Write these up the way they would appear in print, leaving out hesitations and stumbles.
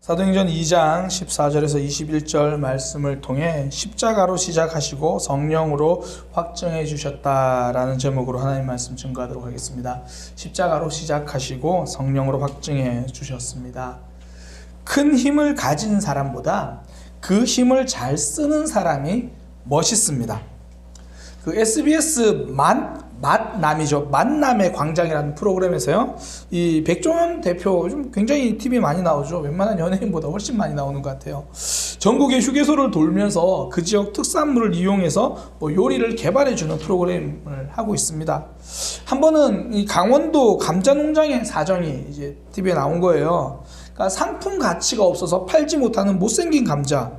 사도행전 2장 14절에서 21절 말씀을 통해 십자가로 시작하시고 성령으로 확증해 주셨다라는 제목으로 하나님 말씀 증거하도록 하겠습니다. 십자가로 시작하시고 성령으로 확증해 주셨습니다. 큰 힘을 가진 사람보다 그 힘을 잘 쓰는 사람이 멋있습니다. 그 SBS 만남이죠. 만남의 광장이라는 프로그램에서요, 이 백종원 대표 좀 굉장히 TV에 많이 나오죠. 웬만한 연예인보다 훨씬 많이 나오는 것 같아요. 전국의 휴게소를 돌면서 그 지역 특산물을 이용해서 요리를 개발해주는 프로그램을 하고 있습니다. 한 번은 이 강원도 감자 농장의 사정이 이제 TV에 나온 거예요. 그러니까 상품 가치가 없어서 팔지 못하는 못생긴 감자,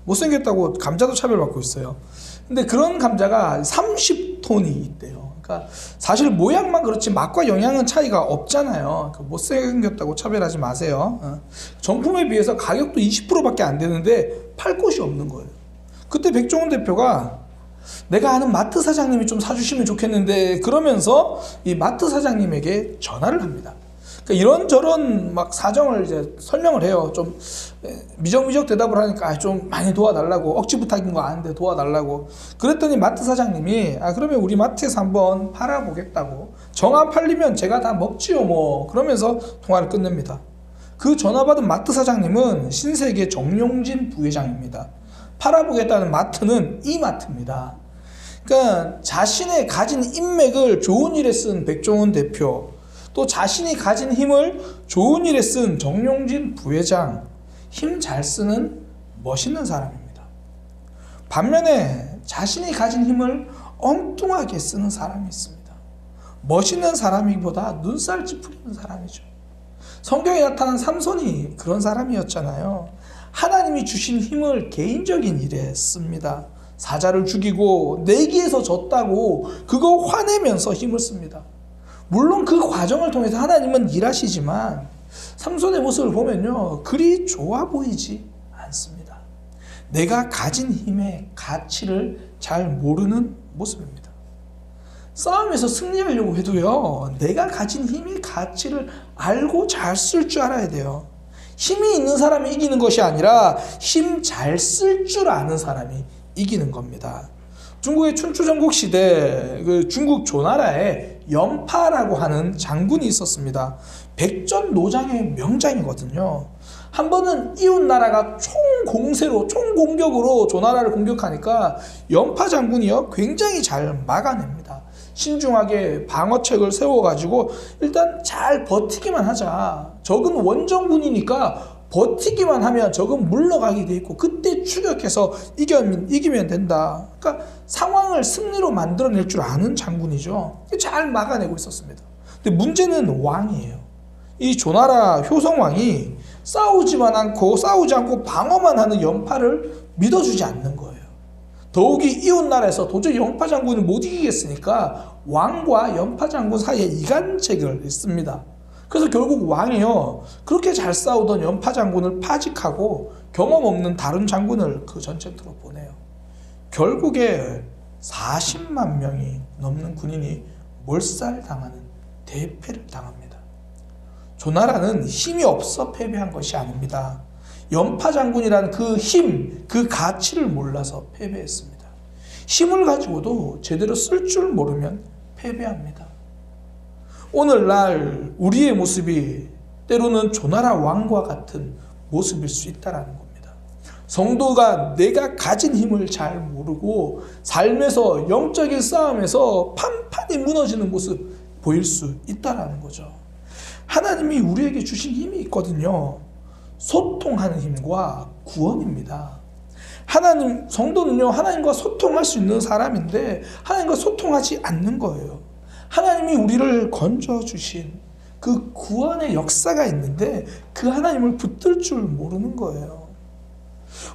못생겼다고 감자도 차별받고 있어요. 근데 그런 감자가 30톤이 있대요. 그러니까 사실 모양만 그렇지 맛과 영양은 차이가 없잖아요. 못생겼다고 차별하지 마세요. 정품에 비해서 가격도 20%밖에 안 되는데 팔 곳이 없는 거예요. 그때 백종원 대표가 내가 아는 마트 사장님이 좀 사주시면 좋겠는데, 그러면서 이 마트 사장님에게 전화를 합니다. 그러니까 이런저런 막 사정을 이제 설명을 해요. 좀 미적미적 대답을 하니까 좀 많이 도와달라고, 억지 부탁인 거 아는데 도와달라고. 그랬더니 마트 사장님이 그러면 우리 마트에서 한번 팔아보겠다고, 정 안 팔리면 제가 다 먹지요 뭐, 그러면서 통화를 끝냅니다. 그 전화받은 마트 사장님은 신세계 정용진 부회장입니다. 팔아보겠다는 마트는 이 마트입니다. 그러니까 자신의 가진 인맥을 좋은 일에 쓴 백종원 대표, 또 자신이 가진 힘을 좋은 일에 쓴 정용진 부회장, 힘 잘 쓰는 멋있는 사람입니다. 반면에 자신이 가진 힘을 엉뚱하게 쓰는 사람이 있습니다. 멋있는 사람이보다 눈살 찌푸리는 사람이죠. 성경에 나타난 삼손이 그런 사람이었잖아요. 하나님이 주신 힘을 개인적인 일에 씁니다. 사자를 죽이고 내기에서 졌다고 그거 화내면서 힘을 씁니다. 물론 그 과정을 통해서 하나님은 일하시지만 삼손의 모습을 보면요, 그리 좋아 보이지 않습니다. 내가 가진 힘의 가치를 잘 모르는 모습입니다. 싸움에서 승리하려고 해도요, 내가 가진 힘의 가치를 알고 잘 쓸 줄 알아야 돼요. 힘이 있는 사람이 이기는 것이 아니라 힘 잘 쓸 줄 아는 사람이 이기는 겁니다. 중국의 춘추전국 시대 그 중국 조나라에 연파라고 하는 장군이 있었습니다. 백전노장의 명장이거든요. 한 번은 이웃 나라가 총공격으로 조나라를 공격하니까 연파 장군이요, 굉장히 잘 막아냅니다. 신중하게 방어책을 세워가지고 일단 잘 버티기만 하자. 적은 원정군이니까 버티기만 하면 적은 물러가게 돼 있고 그때 추격해서 이기면 된다. 그러니까 상황을 승리로 만들어낼 줄 아는 장군이죠. 잘 막아내고 있었습니다. 근데 문제는 왕이에요. 이 조나라 효성왕이 싸우지 않고 방어만 하는 연파를 믿어주지 않는 거예요. 더욱이 이웃나라에서 도저히 연파 장군을 못 이기겠으니까 왕과 연파 장군 사이에 이간책을 했습니다. 그래서 결국 왕이요, 그렇게 잘 싸우던 연파 장군을 파직하고 경험 없는 다른 장군을 그 전쟁터로 보내요. 결국에 40만 명이 넘는 군인이 몰살당하는 대패를 당합니다. 조나라는 힘이 없어 패배한 것이 아닙니다. 연파 장군이란 그 힘, 그 가치를 몰라서 패배했습니다. 힘을 가지고도 제대로 쓸 줄 모르면 패배합니다. 오늘날 우리의 모습이 때로는 조나라 왕과 같은 모습일 수 있다는 겁니다. 성도가 내가 가진 힘을 잘 모르고 삶에서 영적인 싸움에서 판판이 무너지는 모습 보일 수 있다는 거죠. 하나님이 우리에게 주신 힘이 있거든요. 소통하는 힘과 구원입니다. 성도는요, 하나님과 소통할 수 있는 사람인데 하나님과 소통하지 않는 거예요. 하나님이 우리를 건져주신 그 구원의 역사가 있는데 그 하나님을 붙들 줄 모르는 거예요.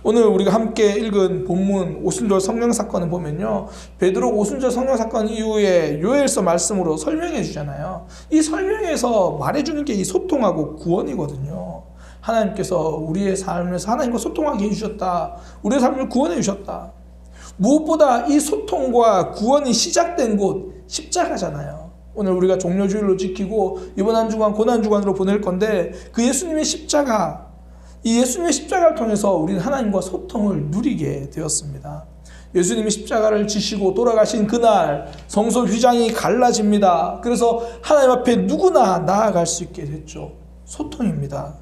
오늘 우리가 함께 읽은 본문 오순절 성령 사건을 보면요, 베드로 오순절 성령 사건 이후에 요엘서 말씀으로 설명해 주잖아요. 이 설명에서 말해주는 게 이 소통하고 구원이거든요. 하나님께서 우리의 삶에서 하나님과 소통하게 해주셨다. 우리의 삶을 구원해 주셨다. 무엇보다 이 소통과 구원이 시작된 곳 십자가잖아요. 오늘 우리가 종료주일로 지키고 이번 한 주간 고난주간으로 보낼 건데 그 예수님의 십자가, 이 예수님의 십자가를 통해서 우리는 하나님과 소통을 누리게 되었습니다. 예수님이 십자가를 지시고 돌아가신 그날 성소 휘장이 갈라집니다. 그래서 하나님 앞에 누구나 나아갈 수 있게 됐죠. 소통입니다.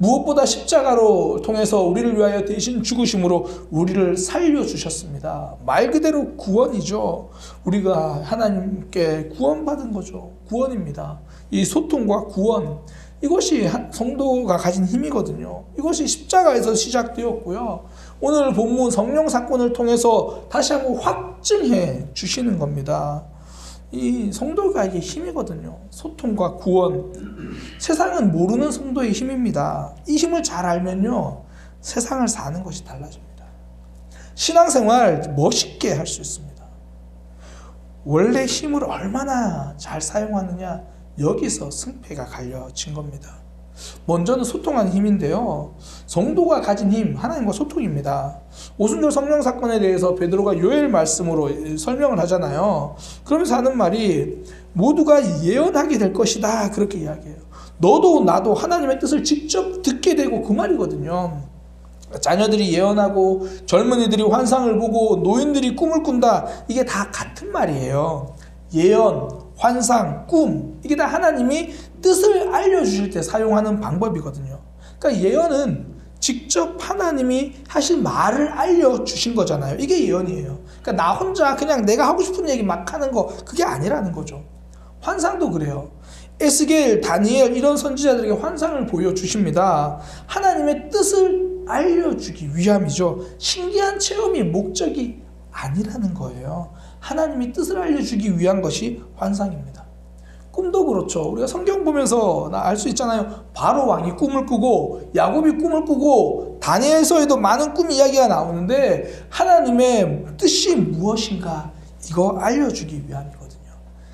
무엇보다 십자가로 통해서 우리를 위하여 대신 죽으심으로 우리를 살려주셨습니다. 말 그대로 구원이죠. 우리가 하나님께 구원받은 거죠. 구원입니다. 이 소통과 구원, 이것이 성도가 가진 힘이거든요. 이것이 십자가에서 시작되었고요. 오늘 본문 성령 사건을 통해서 다시 한번 확증해 주시는 겁니다. 이 성도가 이게 힘이거든요. 소통과 구원. 세상은 모르는 성도의 힘입니다. 이 힘을 잘 알면요, 세상을 사는 것이 달라집니다. 신앙생활 멋있게 할 수 있습니다. 원래 힘을 얼마나 잘 사용하느냐, 여기서 승패가 갈려진 겁니다. 먼저는 소통하는 힘인데요. 성도가 가진 힘, 하나님과 소통입니다. 오순절 성령 사건에 대해서 베드로가 요엘 말씀으로 설명을 하잖아요. 그러면서 하는 말이 모두가 예언하게 될 것이다, 그렇게 이야기해요. 너도 나도 하나님의 뜻을 직접 듣게 되고, 그 말이거든요. 자녀들이 예언하고 젊은이들이 환상을 보고 노인들이 꿈을 꾼다, 이게 다 같은 말이에요. 예언, 환상, 꿈, 이게 다 하나님이 뜻을 알려주실 때 사용하는 방법이거든요. 그러니까 예언은 직접 하나님이 하실 말을 알려주신 거잖아요. 이게 예언이에요. 그러니까 나 혼자 그냥 내가 하고 싶은 얘기 막 하는 거, 그게 아니라는 거죠. 환상도 그래요. 에스겔, 다니엘 이런 선지자들에게 환상을 보여주십니다. 하나님의 뜻을 알려주기 위함이죠. 신기한 체험이 목적이 아니라는 거예요. 하나님이 뜻을 알려주기 위한 것이 환상입니다. 꿈도 그렇죠. 우리가 성경 보면서 알 수 있잖아요. 바로 왕이 꿈을 꾸고 야곱이 꿈을 꾸고 다니엘서에도 많은 꿈 이야기가 나오는데 하나님의 뜻이 무엇인가, 이거 알려주기 위함이거든요.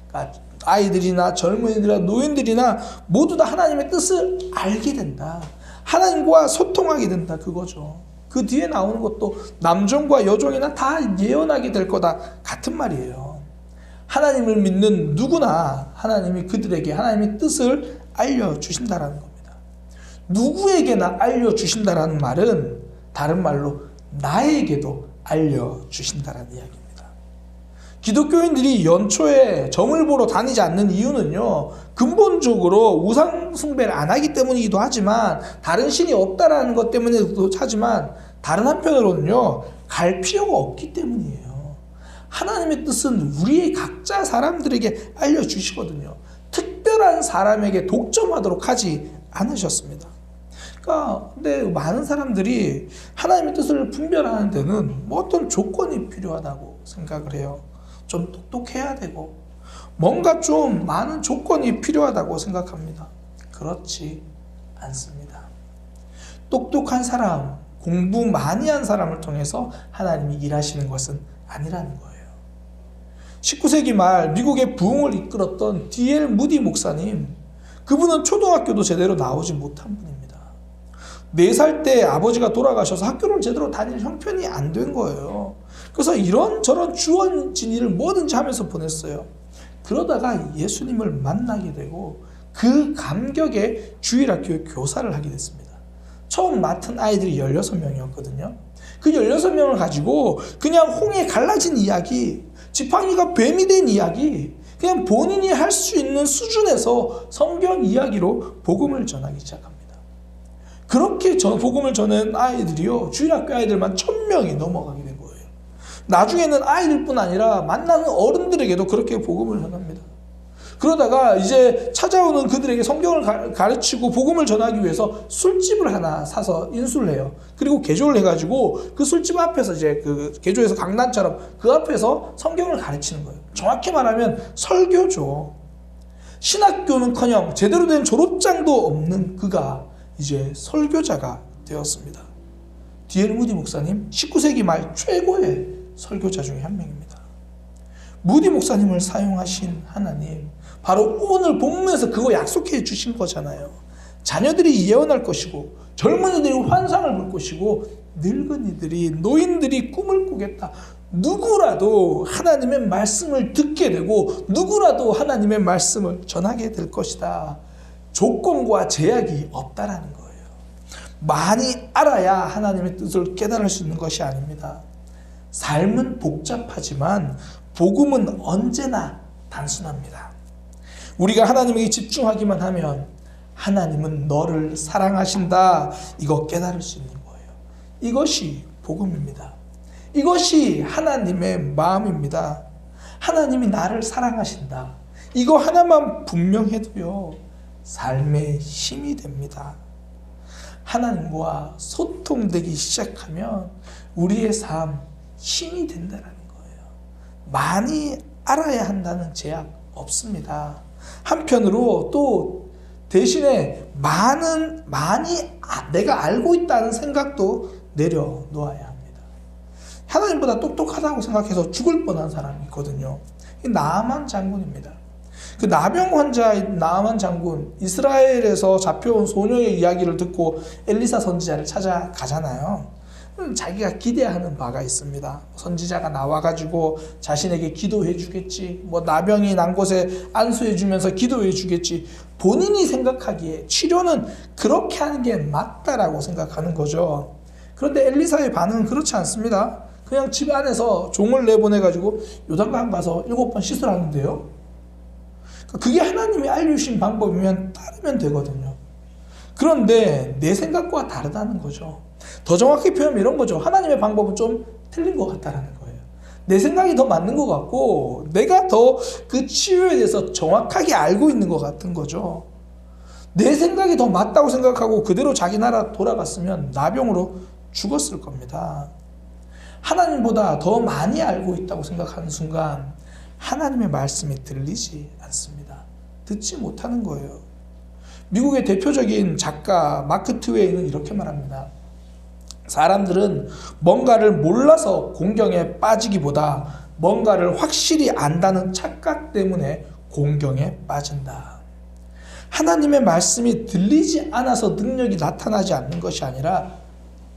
그러니까 아이들이나 젊은이들이나 노인들이나 모두 다 하나님의 뜻을 알게 된다. 하나님과 소통하게 된다, 그거죠. 그 뒤에 나오는 것도 남종과 여종이나 다 예언하게 될 거다, 같은 말이에요. 하나님을 믿는 누구나 하나님이 그들에게 하나님의 뜻을 알려주신다라는 겁니다. 누구에게나 알려주신다라는 말은 다른 말로 나에게도 알려주신다라는 이야기입니다. 기독교인들이 연초에 점을 보러 다니지 않는 이유는요, 근본적으로 우상 숭배를 안 하기 때문이기도 하지만, 다른 신이 없다라는 것 때문이기도 하지만, 다른 한편으로는요, 갈 필요가 없기 때문이에요. 하나님의 뜻은 우리의 각자 사람들에게 알려주시거든요. 특별한 사람에게 독점하도록 하지 않으셨습니다. 그러니까 근데 많은 사람들이 하나님의 뜻을 분별하는 데는 뭐 어떤 조건이 필요하다고 생각을 해요. 좀 똑똑해야 되고 뭔가 좀 많은 조건이 필요하다고 생각합니다. 그렇지 않습니다. 똑똑한 사람, 공부 많이 한 사람을 통해서 하나님이 일하시는 것은 아니라는 거예요. 19세기 말 미국의 부흥을 이끌었던 D.L. 무디 목사님, 그분은 초등학교도 제대로 나오지 못한 분입니다. 4살 때 아버지가 돌아가셔서 학교를 제대로 다닐 형편이 안 된 거예요. 그래서 이런저런 주어진 일을 뭐든지 하면서 보냈어요. 그러다가 예수님을 만나게 되고 그 감격에 주일학교에 교사를 하게 됐습니다. 처음 맡은 아이들이 16명이었거든요. 그 16명을 가지고 그냥 홍해 갈라진 이야기, 지팡이가 뱀이 된 이야기, 그냥 본인이 할 수 있는 수준에서 성경 이야기로 복음을 전하기 시작합니다. 그렇게 복음을 전한 아이들이요, 주일학교 아이들만 1000명이 넘어가게 된 거예요. 나중에는 아이들뿐 아니라 만나는 어른들에게도 그렇게 복음을 전합니다. 그러다가 이제 찾아오는 그들에게 성경을 가르치고 복음을 전하기 위해서 술집을 하나 사서 인수를 해요. 그리고 개조를 해가지고 그 술집 앞에서 이제 그 개조해서 강단처럼 그 앞에서 성경을 가르치는 거예요. 정확히 말하면 설교죠. 신학교는커녕 제대로 된 졸업장도 없는 그가 이제 설교자가 되었습니다. D.L. 무디 목사님, 19세기 말 최고의 설교자 중에 한 명입니다. 무디 목사님을 사용하신 하나님, 바로 오늘 본문에서 그거 약속해 주신 거잖아요. 자녀들이 예언할 것이고 젊은이들이 환상을 볼 것이고 늙은이들이, 노인들이 꿈을 꾸겠다. 누구라도 하나님의 말씀을 듣게 되고 누구라도 하나님의 말씀을 전하게 될 것이다. 조건과 제약이 없다라는 거예요. 많이 알아야 하나님의 뜻을 깨달을 수 있는 것이 아닙니다. 삶은 복잡하지만 복음은 언제나 단순합니다. 우리가 하나님에게 집중하기만 하면 하나님은 너를 사랑하신다, 이거 깨달을 수 있는 거예요. 이것이 복음입니다. 이것이 하나님의 마음입니다. 하나님이 나를 사랑하신다, 이거 하나만 분명해도요, 삶의 힘이 됩니다. 하나님과 소통되기 시작하면 우리의 삶 힘이 된다는 거예요. 많이 알아야 한다는 제약 없습니다. 한편으로 또 대신에 많이 내가 알고 있다는 생각도 내려놓아야 합니다. 하나님보다 똑똑하다고 생각해서 죽을 뻔한 사람이 있거든요. 나아만 장군입니다. 그 나병 환자인 나아만 장군, 이스라엘에서 잡혀온 소녀의 이야기를 듣고 엘리사 선지자를 찾아가잖아요. 자기가 기대하는 바가 있습니다. 선지자가 나와가지고 자신에게 기도해 주겠지, 나병이 난 곳에 안수해 주면서 기도해 주겠지. 본인이 생각하기에 치료는 그렇게 하는 게 맞다라고 생각하는 거죠. 그런데 엘리사의 반응은 그렇지 않습니다. 그냥 집 안에서 종을 내보내가지고 요단강 가서 7번 씻으라는데요. 그게 하나님이 알려주신 방법이면 따르면 되거든요. 그런데 내 생각과 다르다는 거죠. 더 정확히 표현하면 이런 거죠. 하나님의 방법은 좀 틀린 것 같다라는 거예요. 내 생각이 더 맞는 것 같고 내가 더 그 치유에 대해서 정확하게 알고 있는 것 같은 거죠. 내 생각이 더 맞다고 생각하고 그대로 자기 나라 돌아갔으면 나병으로 죽었을 겁니다. 하나님보다 더 많이 알고 있다고 생각하는 순간 하나님의 말씀이 들리지 않습니다. 듣지 못하는 거예요. 미국의 대표적인 작가 마크 트웨이는 이렇게 말합니다. 사람들은 뭔가를 몰라서 공경에 빠지기보다 뭔가를 확실히 안다는 착각 때문에 공경에 빠진다. 하나님의 말씀이 들리지 않아서 능력이 나타나지 않는 것이 아니라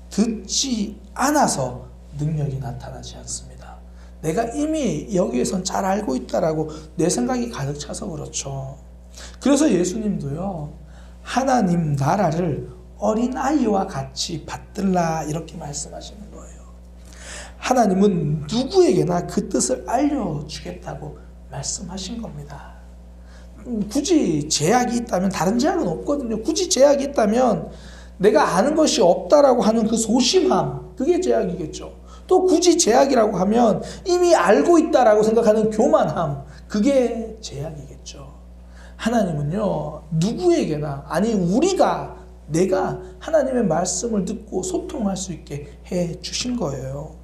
듣지 않아서 능력이 나타나지 않습니다. 내가 이미 여기에선 잘 알고 있다라고 내 생각이 가득 차서 그렇죠. 그래서 예수님도요, 하나님 나라를 어린아이와 같이 받들라, 이렇게 말씀하시는 거예요. 하나님은 누구에게나 그 뜻을 알려주겠다고 말씀하신 겁니다. 굳이 제약이 있다면, 다른 제약은 없거든요. 굳이 제약이 있다면 내가 아는 것이 없다라고 하는 그 소심함, 그게 제약이겠죠. 또 굳이 제약이라고 하면 이미 알고 있다라고 생각하는 교만함, 그게 제약이겠죠. 하나님은요, 누구에게나, 아니 내가 하나님의 말씀을 듣고 소통할 수 있게 해 주신 거예요.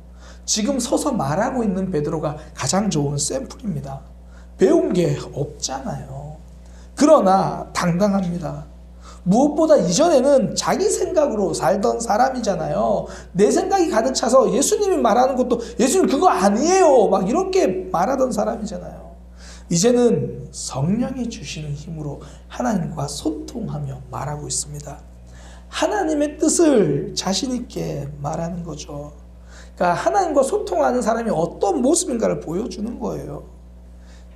지금 서서 말하고 있는 베드로가 가장 좋은 샘플입니다. 배운 게 없잖아요. 그러나 당당합니다. 무엇보다 이전에는 자기 생각으로 살던 사람이잖아요. 내 생각이 가득 차서 예수님이 말하는 것도 예수님 그거 아니에요, 막 이렇게 말하던 사람이잖아요. 이제는 성령이 주시는 힘으로 하나님과 소통하며 말하고 있습니다. 하나님의 뜻을 자신 있게 말하는 거죠. 그러니까 하나님과 소통하는 사람이 어떤 모습인가를 보여주는 거예요.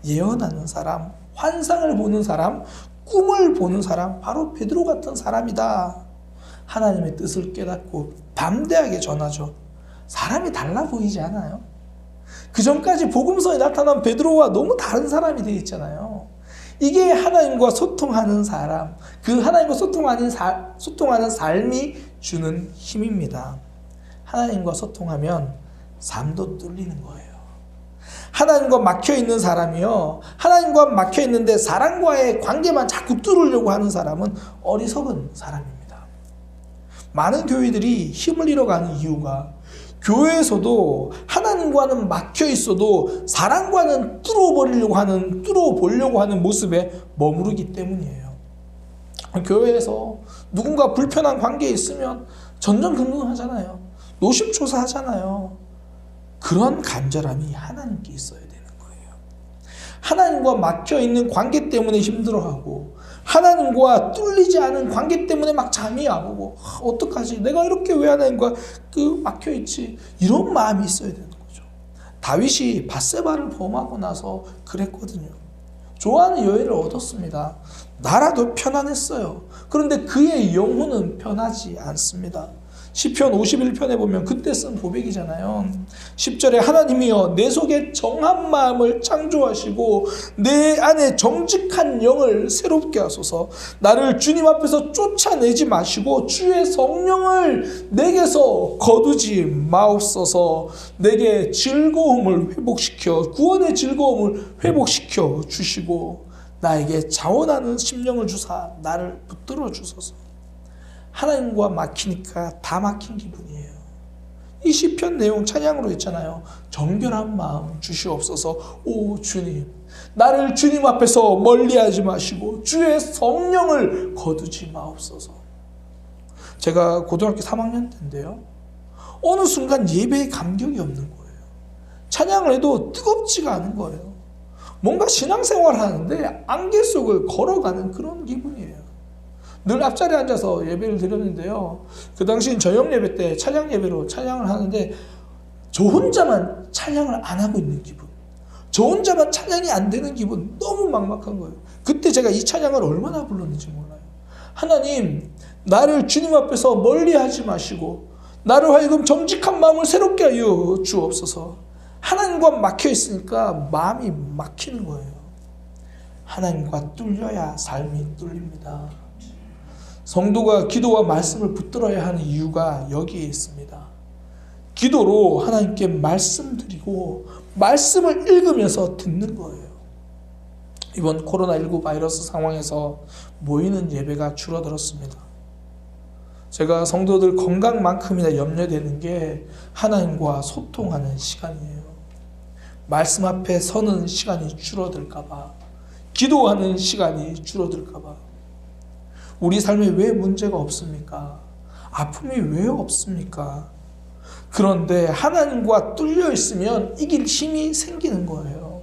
예언하는 사람, 환상을 보는 사람, 꿈을 보는 사람, 바로 베드로 같은 사람이다. 하나님의 뜻을 깨닫고 담대하게 전하죠. 사람이 달라 보이지 않아요? 그 전까지 복음서에 나타난 베드로와 너무 다른 사람이 되어 있잖아요. 이게 하나님과 소통하는 사람, 그 하나님과 소통하는 삶이 주는 힘입니다. 하나님과 소통하면 삶도 뚫리는 거예요. 하나님과 막혀있는 사람이요, 하나님과 막혀있는데 사람과의 관계만 자꾸 뚫으려고 하는 사람은 어리석은 사람입니다. 많은 교회들이 힘을 잃어가는 이유가 교회에서도 하나님과는 막혀있어도 사람과는 뚫어보려고 하는 모습에 머무르기 때문이에요. 교회에서 누군가 불편한 관계에 있으면 전전긍긍하잖아요. 노심초사하잖아요. 그런 간절함이 하나님께 있어야 되는 거예요. 하나님과 막혀있는 관계 때문에 힘들어하고 하나님과 뚫리지 않은 관계 때문에 막 잠이 안 오고 어떡하지? 내가 이렇게 왜 하나님과 막혀있지? 이런 마음이 있어야 되는 거죠. 다윗이 밧세바를 범하고 나서 그랬거든요. 좋아하는 여인을 얻었습니다. 나라도 편안했어요. 그런데 그의 영혼은 편하지 않습니다. 시편 51편에 보면 그때 쓴 고백이잖아요. 10절에 하나님이여 내 속에 정한 마음을 창조하시고 내 안에 정직한 영을 새롭게 하소서. 나를 주님 앞에서 쫓아내지 마시고 주의 성령을 내게서 거두지 마옵소서. 내게 즐거움을 회복시켜 구원의 즐거움을 회복시켜 주시고 나에게 자원하는 심령을 주사 나를 붙들어 주소서. 하나님과 막히니까 다 막힌 기분이에요. 이 시편 내용 찬양으로 있잖아요. 정결한 마음 주시옵소서. 오 주님, 나를 주님 앞에서 멀리하지 마시고 주의 성령을 거두지 마옵소서. 제가 고등학교 3학년 때인데요, 어느 순간 예배에 감격이 없는 거예요. 찬양을 해도 뜨겁지가 않은 거예요. 뭔가 신앙생활을 하는데 안개 속을 걸어가는 그런 기분이에요. 늘 앞자리에 앉아서 예배를 드렸는데요, 그 당시엔 저녁 예배 때 찬양 예배로 찬양을 하는데 저 혼자만 찬양을 안 하고 있는 기분, 저 혼자만 찬양이 안 되는 기분, 너무 막막한 거예요. 그때 제가 이 찬양을 얼마나 불렀는지 몰라요. 하나님, 나를 주님 앞에서 멀리하지 마시고 나를 하여금 정직한 마음을 새롭게 하여 주옵소서. 하나님과 막혀 있으니까 마음이 막히는 거예요. 하나님과 뚫려야 삶이 뚫립니다. 성도가 기도와 말씀을 붙들어야 하는 이유가 여기에 있습니다. 기도로 하나님께 말씀드리고 말씀을 읽으면서 듣는 거예요. 이번 코로나19 바이러스 상황에서 모이는 예배가 줄어들었습니다. 제가 성도들 건강만큼이나 염려되는 게 하나님과 소통하는 시간이에요. 말씀 앞에 서는 시간이 줄어들까봐, 기도하는 시간이 줄어들까봐. 우리 삶에 왜 문제가 없습니까? 아픔이 왜 없습니까? 그런데 하나님과 뚫려 있으면 이길 힘이 생기는 거예요.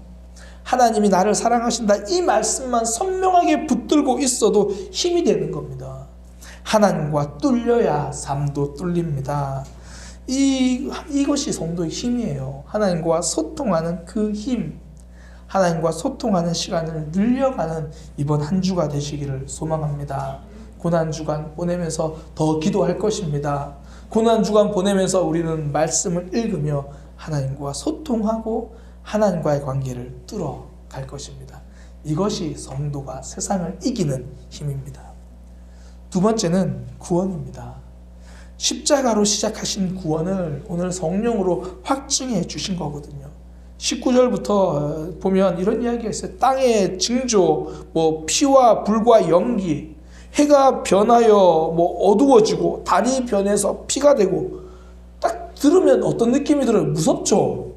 하나님이 나를 사랑하신다, 이 말씀만 선명하게 붙들고 있어도 힘이 되는 겁니다. 하나님과 뚫려야 삶도 뚫립니다. 이것이 성도의 힘이에요. 하나님과 소통하는 그 힘, 하나님과 소통하는 시간을 늘려가는 이번 한 주가 되시기를 소망합니다. 고난주간 보내면서 더 기도할 것입니다. 고난주간 보내면서 우리는 말씀을 읽으며 하나님과 소통하고 하나님과의 관계를 뚫어갈 것입니다. 이것이 성도가 세상을 이기는 힘입니다. 두 번째는 구원입니다. 십자가로 시작하신 구원을 오늘 성령으로 확증해 주신 거거든요. 19절부터 보면 이런 이야기가 있어요. 땅의 징조, 피와 불과 연기, 해가 변하여 어두워지고 달이 변해서 피가 되고, 딱 들으면 어떤 느낌이 들어요? 무섭죠?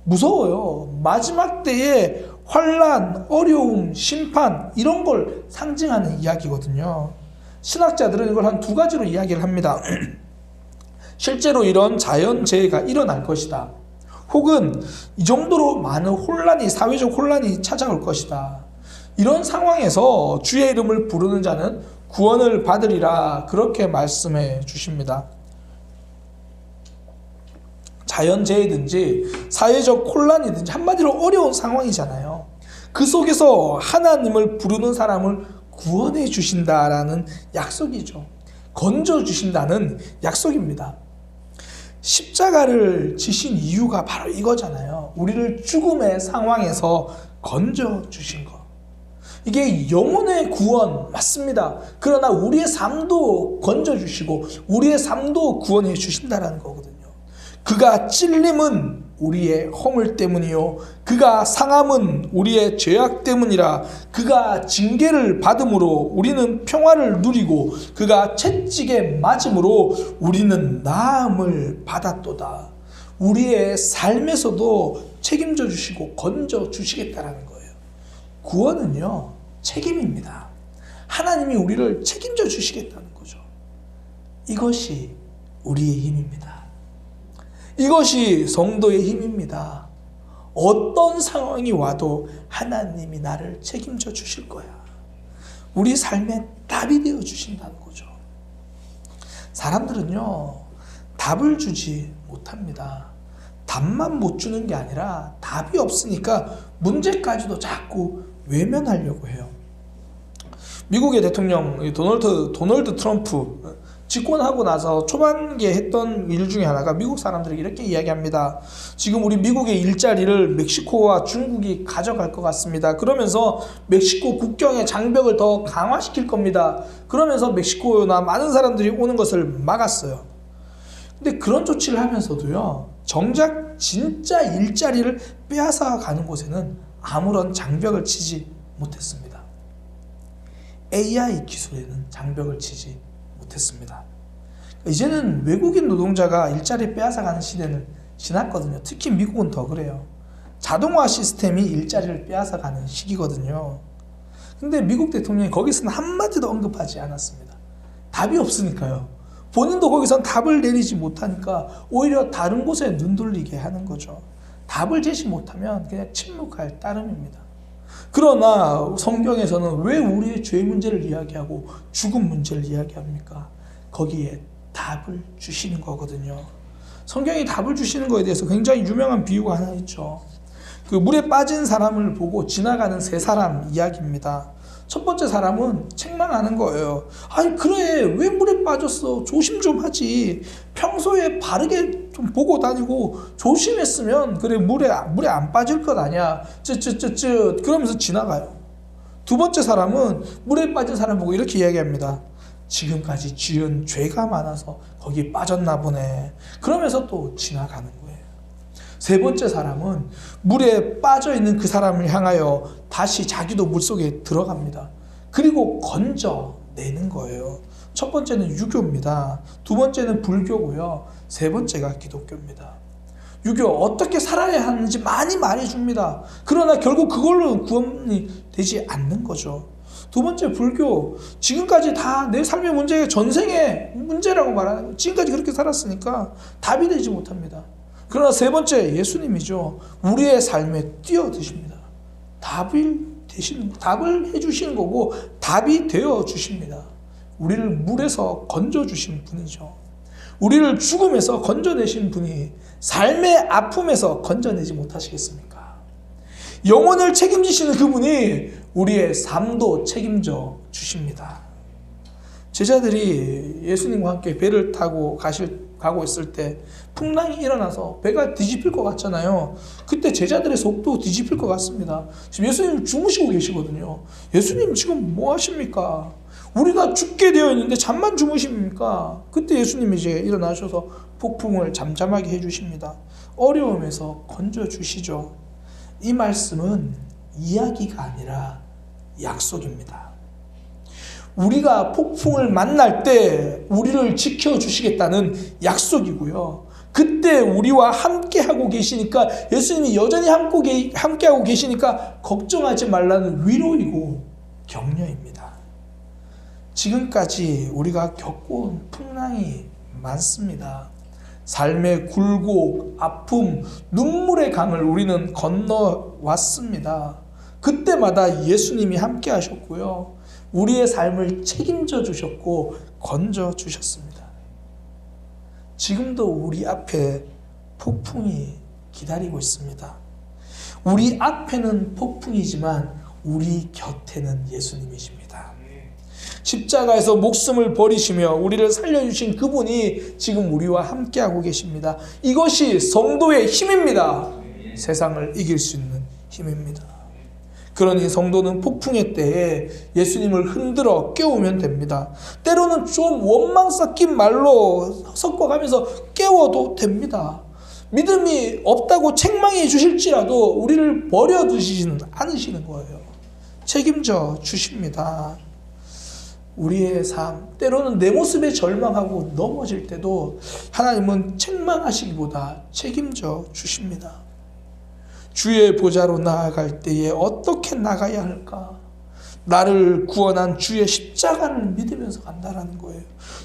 무서워요. 마지막 때에 환난, 어려움, 심판, 이런 걸 상징하는 이야기거든요. 신학자들은 이걸 한 두 가지로 이야기를 합니다. 실제로 이런 자연재해가 일어날 것이다. 혹은 이 정도로 많은 혼란이, 사회적 혼란이 찾아올 것이다. 이런 상황에서 주의 이름을 부르는 자는 구원을 받으리라, 그렇게 말씀해 주십니다. 자연재해든지 사회적 혼란이든지 한마디로 어려운 상황이잖아요. 그 속에서 하나님을 부르는 사람을 구원해 주신다라는 약속이죠. 건져 주신다는 약속입니다. 십자가를 지신 이유가 바로 이거잖아요. 우리를 죽음의 상황에서 건져 주신 것. 이게 영혼의 구원 맞습니다. 그러나 우리의 삶도 건져 주시고 우리의 삶도 구원해 주신다는 거거든요. 그가 찔림은 우리의 허물 때문이요, 그가 상함은 우리의 죄악 때문이라. 그가 징계를 받음으로 우리는 평화를 누리고 그가 채찍에 맞음으로 우리는 나음을 받았도다. 우리의 삶에서도 책임져 주시고 건져 주시겠다라는 거예요. 구원은요, 책임입니다. 하나님이 우리를 책임져 주시겠다는 거죠. 이것이 우리의 힘입니다. 이것이 성도의 힘입니다. 어떤 상황이 와도 하나님이 나를 책임져 주실 거야. 우리 삶에 답이 되어 주신다는 거죠. 사람들은요, 답을 주지 못합니다. 답만 못 주는 게 아니라 답이 없으니까 문제까지도 자꾸 외면하려고 해요. 미국의 대통령 도널드 트럼프 집권하고 나서 초반기에 했던 일 중에 하나가 미국 사람들에게 이렇게 이야기합니다. 지금 우리 미국의 일자리를 멕시코와 중국이 가져갈 것 같습니다. 그러면서 멕시코 국경의 장벽을 더 강화시킬 겁니다. 그러면서 멕시코나 많은 사람들이 오는 것을 막았어요. 근데 그런 조치를 하면서도요, 정작 진짜 일자리를 빼앗아 가는 곳에는 아무런 장벽을 치지 못했습니다. AI 기술에는 장벽을 치지 못했습니다. 이제는 외국인 노동자가 일자리 빼앗아가는 시대는 지났거든요. 특히 미국은 더 그래요. 자동화 시스템이 일자리를 빼앗아가는 시기거든요. 근데 미국 대통령이 거기서는 한마디도 언급하지 않았습니다. 답이 없으니까요. 본인도 거기선 답을 내리지 못하니까 오히려 다른 곳에 눈 돌리게 하는 거죠. 답을 제시 못하면 그냥 침묵할 따름입니다. 그러나 성경에서는 왜 우리의 죄 문제를 이야기하고 죽음 문제를 이야기합니까? 거기에 답을 주시는 거거든요. 성경이 답을 주시는 거에 대해서 굉장히 유명한 비유가 하나 있죠. 그 물에 빠진 사람을 보고 지나가는 세 사람 이야기입니다. 첫 번째 사람은 책망하는 거예요. 아니 그래, 왜 물에 빠졌어? 조심 좀 하지. 평소에 바르게 좀 보고 다니고 조심했으면 그래 물에 안 빠질 것 아니야. 그러면서 지나가요. 두 번째 사람은 물에 빠진 사람 보고 이렇게 이야기합니다. 지금까지 지은 죄가 많아서 거기 빠졌나 보네. 그러면서 또 지나가는 거예요. 세 번째 사람은 물에 빠져있는 그 사람을 향하여 다시 자기도 물속에 들어갑니다. 그리고 건져내는 거예요. 첫 번째는 유교입니다. 두 번째는 불교고요. 세 번째가 기독교입니다. 유교 어떻게 살아야 하는지 많이 말해줍니다. 그러나 결국 그걸로는 구원이 되지 않는 거죠. 두 번째 불교, 지금까지 다 내 삶의 문제가 전생의 문제라고 말하는 거예요. 지금까지 그렇게 살았으니까 답이 되지 못합니다. 그러나 세 번째 예수님이죠. 우리의 삶에 뛰어드십니다. 답을 해주시는 거고 답이 되어 주십니다. 우리를 물에서 건져주신 분이죠. 우리를 죽음에서 건져내신 분이 삶의 아픔에서 건져내지 못하시겠습니까? 영혼을 책임지시는 그분이 우리의 삶도 책임져 주십니다. 제자들이 예수님과 함께 배를 타고 가고 있을 때 풍랑이 일어나서 배가 뒤집힐 것 같잖아요. 그때 제자들의 속도 뒤집힐 것 같습니다. 지금 예수님 주무시고 계시거든요. 예수님 지금 뭐 하십니까? 우리가 죽게 되어 있는데 잠만 주무십니까? 그때 예수님이 이제 일어나셔서 폭풍을 잠잠하게 해주십니다. 어려움에서 건져주시죠. 이 말씀은 이야기가 아니라 약속입니다. 우리가 폭풍을 만날 때 우리를 지켜주시겠다는 약속이고요. 그때 우리와 함께하고 계시니까, 예수님이 여전히 함께하고 계시니까 걱정하지 말라는 위로이고 격려입니다. 지금까지 우리가 겪어온 풍랑이 많습니다. 삶의 굴곡, 아픔, 눈물의 강을 우리는 건너왔습니다. 그때마다 예수님이 함께 하셨고요. 우리의 삶을 책임져 주셨고 건져 주셨습니다. 지금도 우리 앞에 폭풍이 기다리고 있습니다. 우리 앞에는 폭풍이지만 우리 곁에는 예수님이십니다. 십자가에서 목숨을 버리시며 우리를 살려주신 그분이 지금 우리와 함께하고 계십니다. 이것이 성도의 힘입니다. 세상을 이길 수 있는 힘입니다. 그러니 성도는 폭풍의 때에 예수님을 흔들어 깨우면 됩니다. 때로는 좀 원망 섞인 말로 섞어가면서 깨워도 됩니다. 믿음이 없다고 책망해 주실지라도 우리를 버려두시지는 않으시는 거예요. 책임져 주십니다. 우리의 삶, 때로는 내 모습에 절망하고 넘어질 때도 하나님은 책망하시기보다 책임져 주십니다. 주의 보좌로 나아갈 때에 어떻게 나가야 할까? 나를 구원한 주의 십자가를 믿으면서 간다라는 거예요.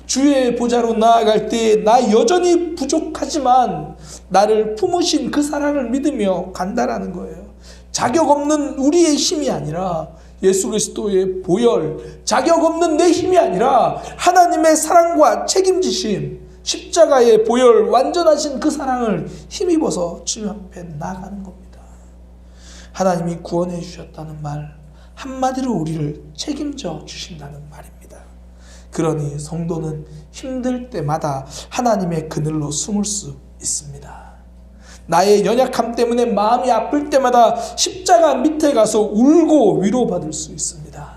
주의 보좌로 나아갈 때에 나 여전히 부족하지만 나를 품으신 그 사랑을 믿으며 간다라는 거예요. 자격 없는 우리의 힘이 아니라 예수 그리스도의 보혈, 자격 없는 내 힘이 아니라 하나님의 사랑과 책임지심, 십자가의 보혈 완전하신 그 사랑을 힘입어서 주님 앞에 나아가는 겁니다. 하나님이 구원해 주셨다는 말 한마디로 우리를 책임져 주신다는 말입니다. 그러니 성도는 힘들 때마다 하나님의 그늘로 숨을 수 있습니다. 나의 연약함 때문에 마음이 아플 때마다 십자가 밑에 가서 울고 위로받을 수 있습니다.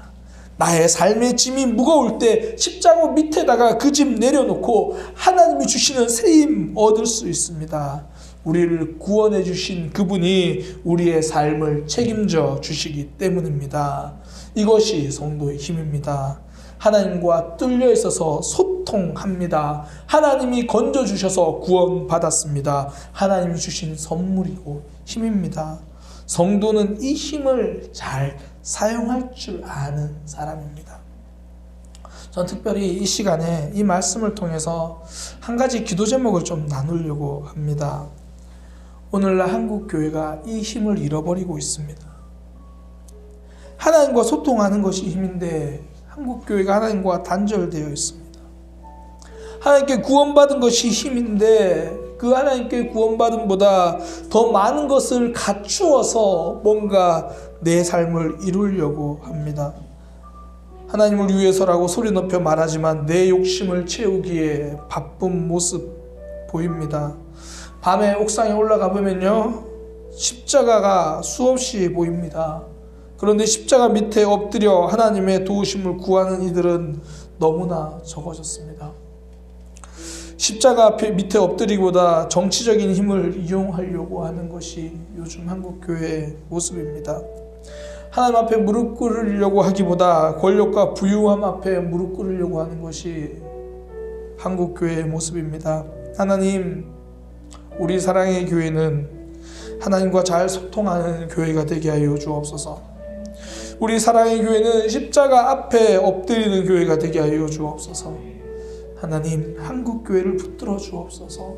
나의 삶의 짐이 무거울 때 십자가 밑에다가 그 짐 내려놓고 하나님이 주시는 새 힘 얻을 수 있습니다. 우리를 구원해 주신 그분이 우리의 삶을 책임져 주시기 때문입니다. 이것이 성도의 힘입니다. 하나님과 뚫려 있어서 소통합니다. 하나님이 건져주셔서 구원받았습니다. 하나님이 주신 선물이고 힘입니다. 성도는 이 힘을 잘 사용할 줄 아는 사람입니다. 전 특별히 이 시간에 이 말씀을 통해서 한 가지 기도 제목을 좀 나누려고 합니다. 오늘날 한국 교회가 이 힘을 잃어버리고 있습니다. 하나님과 소통하는 것이 힘인데 한국 교회가 하나님과 단절되어 있습니다. 하나님께 구원받은 것이 힘인데 그 하나님께 구원받음보다 더 많은 것을 갖추어서 뭔가 내 삶을 이루려고 합니다. 하나님을 위해서라고 소리 높여 말하지만 내 욕심을 채우기에 바쁜 모습 보입니다. 밤에 옥상에 올라가 보면요, 십자가가 수없이 보입니다. 그런데 십자가 밑에 엎드려 하나님의 도우심을 구하는 이들은 너무나 적어졌습니다. 십자가 밑에 엎드리기보다 정치적인 힘을 이용하려고 하는 것이 요즘 한국 교회의 모습입니다. 하나님 앞에 무릎 꿇으려고 하기보다 권력과 부유함 앞에 무릎 꿇으려고 하는 것이 한국 교회의 모습입니다. 하나님, 우리 사랑의 교회는 하나님과 잘 소통하는 교회가 되게 하여 주옵소서. 우리 사랑의 교회는 십자가 앞에 엎드리는 교회가 되게 하여 주옵소서. 하나님, 한국 교회를 붙들어 주옵소서.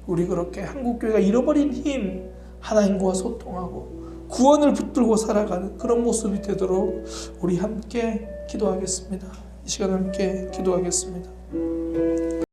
우리 그렇게 한국 교회가 잃어버린 힘, 하나님과 소통하고 구원을 붙들고 살아가는 그런 모습이 되도록 우리 함께 기도하겠습니다. 이 시간 함께 기도하겠습니다.